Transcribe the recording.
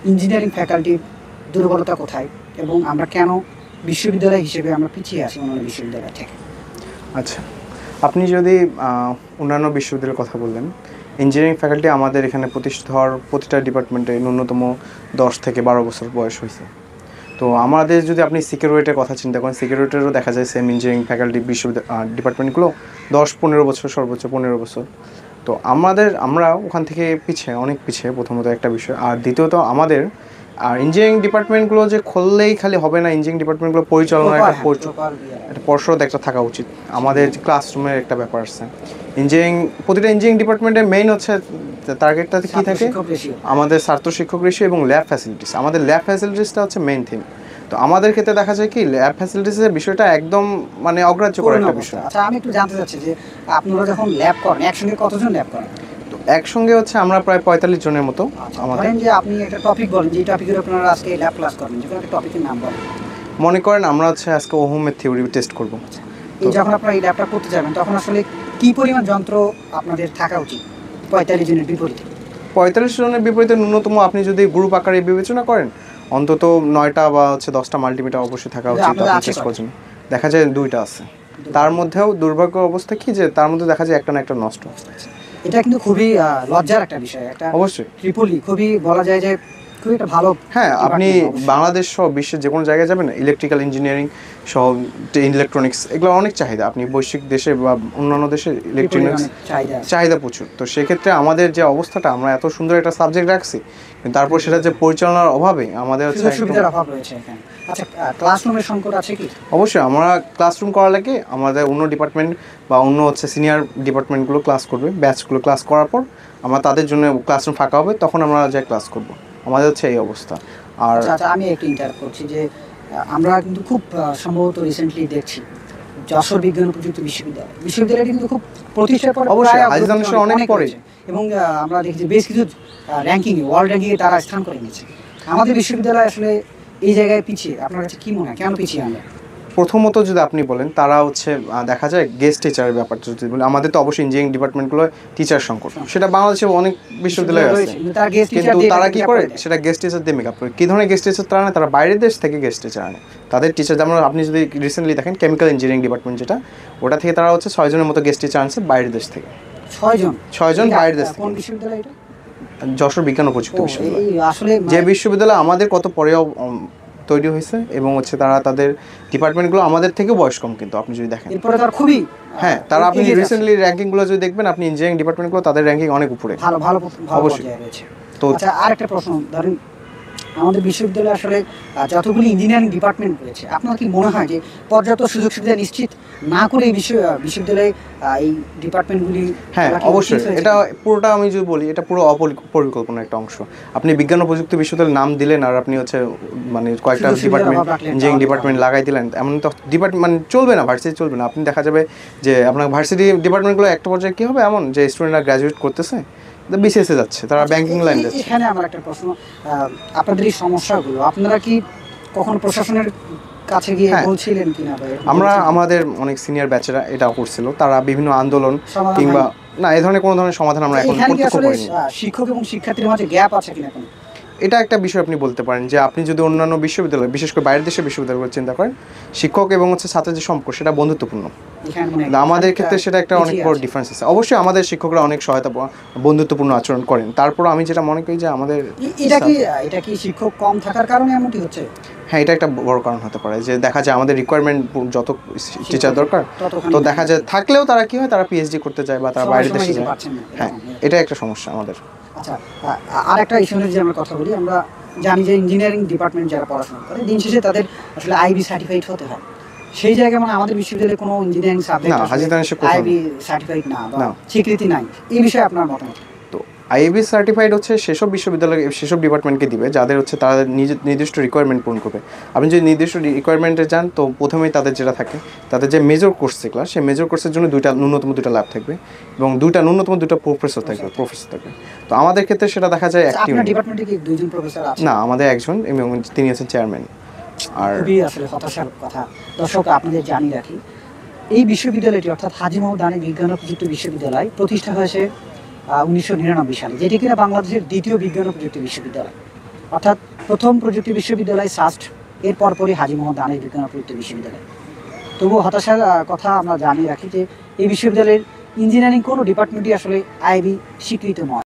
Engineering ফ্যাকাল্টির দুর্বলতা কোথায় এবং আমরা কেন বিশ্ববিদ্যালয় হিসেবে আমরা পিছিয়ে আছি অন্যান্য বিশ্ববিদ্যালয় থেকে? আচ্ছা, আপনি যদি অন্যান্য বিশ্ববিদ্যালয়ের কথা বললেন, ইঞ্জিনিয়ারিং ফ্যাকাল্টি আমাদের এখানে প্রতিষ্ঠিত হওয়ার প্রতিটা ডিপার্টমেন্টে ন্যূনতম 10 থেকে 12 বছর বয়স হয়েছে। তো আমাদের যদি আপনি সিকিউরিটির কথা চিন্তা করেন, সিকিউরিটিরও দেখা যায় সেম ইঞ্জিনিয়ারিং ফ্যাকাল্টি ডিপার্টমেন্টগুলো 10-15 বছর, সর্বোচ্চ 15 বছর। তো আমরা ওখান থেকে অনেক পিছিয়ে প্রথমত একটা বিষয়। আর দ্বিতীয়ত আমাদের ইঞ্জিনিয়ারিং ডিপার্টমেন্টগুলো যে খুললেই খালি হবে না, ইঞ্জিনিয়ারিং ডিপার্টমেন্টগুলো পরিচালনার একটা পর্ষদ একটা থাকা উচিত। আমাদের ক্লাসরুমের একটা ব্যাপার আছে। প্রতিটা ইঞ্জিনিয়ারিং ডিপার্টমেন্টের মেইন হচ্ছে টার্গেটটাতে কী থাকে, আমাদের ছাত্র শিক্ষক রেশিও এবং ল্যাব ফ্যাসিলিটিস। আমাদের ল্যাব ফ্যাসিলিটিসটা হচ্ছে মেইন থিম। তো আমাদের ক্ষেত্রে দেখা যায় কি ল্যাব ফ্যাসিলিটিসের বিষয়টা একদম মানে অগ্রাহ্য করা একটা বিষয়। আচ্ছা, আমি একটু জানতে চাচ্ছি যে আপনারা যখন ল্যাব করেন একসঙ্গে কতজন ল্যাব করেন? তো একসঙ্গে হচ্ছে আমরা প্রায় 45 জনের মতো। আমাদের যে আপনি একটা টপিক বলেন, যে টপিকের আপনারা আজকে ল্যাব ক্লাস করবেন, যে কোনো একটা টপিকের নাম বলেন। মনে করেন আমরা হচ্ছে আজকে ওহমের থিওরি টেস্ট করব। এই যখন আপনারা এই ল্যাবটা করতে যাবেন তখন আসলে কি পরিমাণ যন্ত্র আপনাদের থাকা উচিত 45 জনের বিপরীতে? 45 জনের বিপরীতে ন্যূনতম আপনি যদি গ্রুপ আকারে বিবেচনা করেন অন্তত 9টা বা হচ্ছে 10টা মাল্টিমিটার অবশ্যই থাকা উচিত। দেখা যায় 2টা আছে, তার মধ্যেও দুর্ভাগ্য অবস্থা কি যে তার মধ্যে দেখা যায় একটা না একটা নষ্ট। এটা কিন্তু খুবই লজ্জার একটা বিষয়। একটা অবশ্যই ট্রিপলি খুবই বলা যায় যে খুবই একটা ভালো। হ্যাঁ, আপনি বাংলাদেশ সহ বিশ্বের যে কোনো জায়গায় যাবেন, ইলেকট্রিক্যাল ইঞ্জিনিয়ারিং সহ ইলেকট্রনিক্স এগুলো অনেক চাহিদা। আপনি বৈশ্বিক দেশে বা অন্যান্য দেশে ইলেকট্রনিক্স চাহিদা প্রচুর। তো সেক্ষেত্রে আমাদের যে অবস্থাটা, আমরা এত সুন্দর একটা সাবজেক্ট রাখছি কিন্তু তারপর সেটা যে পরিচালনার অভাবে আমাদের হচ্ছে সুবিধার অভাব রয়েছে এখানে। আচ্ছা, ক্লাসরুমের সংকট আছে কি? অবশ্যই আমরা ক্লাসরুম করা লাগে আমাদের অন্য ডিপার্টমেন্ট বা অন্য হচ্ছে সিনিয়র ডিপার্টমেন্টগুলো ক্লাস করবে, ব্যাচগুলো ক্লাস করার পর আমরা তাদের জন্য ক্লাসরুম ফাঁকা হবে, তখন আমরা যাই ক্লাস করব। আমাদের হচ্ছে এই অবস্থা। আর আচ্ছা, আমি একটু ইন্টারাপ্ট করছি যে আমরা কিন্তু খুব সম্ভবত রিসেন্টলি দেখছি যশোর বিজ্ঞান ও প্রযুক্তি বিশ্ববিদ্যালয়টি কিন্তু খুব প্রতিষ্ঠার পর অবশ্যই অনেক পরে, এবং আমরা দেখি যে বেশ কিছু র্যাঙ্কিংয়ে, ওয়ার্ল্ড র্যাঙ্কিংয়ে তারা স্থান করে নিয়েছে। আমাদের বিশ্ববিদ্যালয় আসলে এই জায়গায় পিছিয়ে। আপনার কাছে কি মনে হয় কেন পিছিয়ে আমরা? প্রথমত যদি আপনি বলেন তারা হচ্ছে দেখা যায় গেস্ট টিচারের ব্যাপারটা যদি বলি, আমাদের তো অবশ্যই ইঞ্জিনিয়ারিং ডিপার্টমেন্টগুলো টিচার সংকট, সেটা বাংলাদেশে অনেক বিশ্ববিদ্যালয়ে আছে, কিন্তু তারা কি করে সেটা গেস্ট টিচার দিয়ে মেকআপ করে। কী ধরনের গেস্ট টিচার তারা আনে? তারা বাইরের দেশ থেকে গেস্ট টিচার আনে। তাদের টিচার যেমন আপনি যদি রিসেন্টলি দেখেন কেমিক্যাল ইঞ্জিনিয়ারিং ডিপার্টমেন্ট যেটা, ওটা থেকে তারা হচ্ছে 6 জনের মতো গেস্ট টিচার আনছে বাইরের দেশ থেকে। 6 জন বাইরের দেশ থেকে। কোন বিশ্ববিদ্যালয় এটা? যশোর বিজ্ঞান ও প্রযুক্তি বিশ্ববিদ্যালয়। আসলে যে বিশ্ববিদ্যালয় আমাদের কত পরেও তৈরি হয়েছে এবং হচ্ছে তারা তাদের ডিপার্টমেন্টগুলো আমাদের থেকে বয়স কম, কিন্তু আপনি যদি দেখেন এরপরে তার খুবই তারা আপনি রিসেন্টলি র্যাঙ্কিংগুলো যদি দেখবেন, আপনি ইঞ্জিনিয়ারিং ডিপার্টমেন্টগুলো তাদের র্যাঙ্কিং অনেক উপরে, ভালো অবশ্যই রয়েছে। তো আচ্ছা, আরেকটা প্রশ্ন, ধরেন আমাদের বিশ্ববিদ্যালয়ে আসলে যতগুলি ইঞ্জিনিয়ারিং ডিপার্টমেন্ট রয়েছে, আপনার কি মনে হয় যে পর্যাপ্ত সুযোগ সুবিধা নিশ্চিত না করে এই বিশ্ববিদ্যালয়ে এই ডিপার্টমেন্টগুলি? হ্যাঁ, অবশ্যই। এটা পুরোটা আমি যদি বলি, এটা পুরো অপরিকল্পনার একটা অংশ। আপনি বিজ্ঞান ও প্রযুক্তি বিশ্ববিদ্যালয়ের নাম দিলেন আর আপনি হচ্ছে মানে কয়েকটা ডিপার্টমেন্ট, ইঞ্জিনিয়ারিং ডিপার্টমেন্ট লাগাই দিলেন, এমন তো ডিপার্টমেন্ট মানে চলবে না, ভার্সিটি চলবে না। আপনি দেখা যাবে যে আপনার ভার্সিটি ডিপার্টমেন্টগুলো একটা পর্যায়ে কী হবে, এমন যে স্টুডেন্টরা গ্র্যাজুয়েট করতেছে, বিসিএসে যাচ্ছে, তারা ব্যাংকিং লাইন যাচ্ছে। এখানে আমার একটা প্রশ্ন, আপনাদের এই সমস্যাগুলো আপনারা কি কখনো প্রশাসনের কাছে গিয়ে বলছিলেন কিনা? আমরা আমাদের অনেক সিনিয়র ব্যাচেরা এটাও করছিল, তারা বিভিন্ন আন্দোলন কিংবা না এই ধরনের কোনো ধরনের সমাধান আমরা এখন প্রত্যক্ষ করিনি। শিক্ষক এবং শিক্ষার্থীর মাঝে গ্যাপ আছে কিনা? এটা একটা বিষয় আপনি বলতে পারেন যে আপনি যদি অন্যান্য বিশ্ববিদ্যালয়, বিশেষ করে বাইরের দেশের বিশ্ববিদ্যালয়গুলো চিন্তা করেন, শিক্ষক এবং হচ্ছে ছাত্রের যে সম্পর্ক সেটা বন্ধুত্বপূর্ণ। আমাদের ক্ষেত্রে সেটা একটা অনেক বড় ডিফারেন্স আছে। অবশ্যই আমাদের শিক্ষকরা অনেক সহায়তা, বন্ধুত্বপূর্ণ আচরণ করেন, তারপরও আমি যেটা মনে করি যে আমাদের এটা কি শিক্ষক কম থাকার কারণে এমনটি হচ্ছে? হ্যাঁ, এটা একটা বড় কারণ হতে পারে যে দেখা যায় আমাদের রিকোয়ারমেন্ট যত টিচার দরকার, তো দেখা যায় থাকলেও তারা কি হয়, তারা পিএইচডি করতে যায় বা তারা বাইরের দেশে যায়। হ্যাঁ, এটা একটা সমস্যা আমাদের। আচ্ছা, আর একটা ইস্যু নিয়ে যে আমরা কথা বলি, আমরা জানি যে ইঞ্জিনিয়ারিং ডিপার্টমেন্ট যারা পড়াশোনা করে দিন শেষে তাদের আসলে আইবি সার্টিফাইড হতে হয়। সেই জায়গায় মানে আমাদের বিশ্ববিদ্যালয়ে কোনো ইঞ্জিনিয়ারিং সাবজেক্ট আইবি সার্টিফাইড না বা স্বীকৃতি নাই, এই বিষয়ে আপনার মতামত? তো আইবি সার্টিফাইড হচ্ছে সেসব বিশ্ববিদ্যালয়, সেসব ডিপার্টমেন্টকে দিবে যাদের হচ্ছে তাদের নির্দিষ্ট রিকোয়ারমেন্ট পূরণ করবে। আপনি যদি নির্দিষ্ট রিকোয়ারমেন্টে যান, তো প্রথমেই তাদের যেটা থাকে, তাদের যে মেজর কোর্স যেগুলো, সেই মেজর কোর্সের জন্য ন্যূনতম দুইটা ল্যাব থাকবে এবং ন্যূনতম দুইটা প্রফেসর থাকবে। তো আমাদের ক্ষেত্রে সেটা দেখা যায় একটি ডিপার্টমেন্টে কি দুইজন প্রফেসর আছে? না, আমাদের একজন এবং তিনি হচ্ছেন চেয়ারম্যান। আর খুবই আসলে হতাশার কথা। দর্শক, আপনাদের জানিয়ে রাখি, এই বিশ্ববিদ্যালয়টি অর্থাৎ হাজী মোহাম্মদ আলী বিজ্ঞান ও প্রযুক্তি বিশ্ববিদ্যালয় প্রতিষ্ঠা হয়েছে 1999 সালে, যেটি কিনা বাংলাদেশের দ্বিতীয় বিজ্ঞান ও প্রযুক্তি বিশ্ববিদ্যালয়। অর্থাৎ প্রথম প্রযুক্তি বিশ্ববিদ্যালয় সাস্ট, এর পরপরই হাজী মোহাম্মদ আনিস বিজ্ঞান ও প্রযুক্তি বিশ্ববিদ্যালয়। তবুও হতাশার কথা আমরা জানিয়ে রাখি যে এই বিশ্ববিদ্যালয়ের ইঞ্জিনিয়ারিং কোনো ডিপার্টমেন্টই আসলে আইবি স্বীকৃত নয়।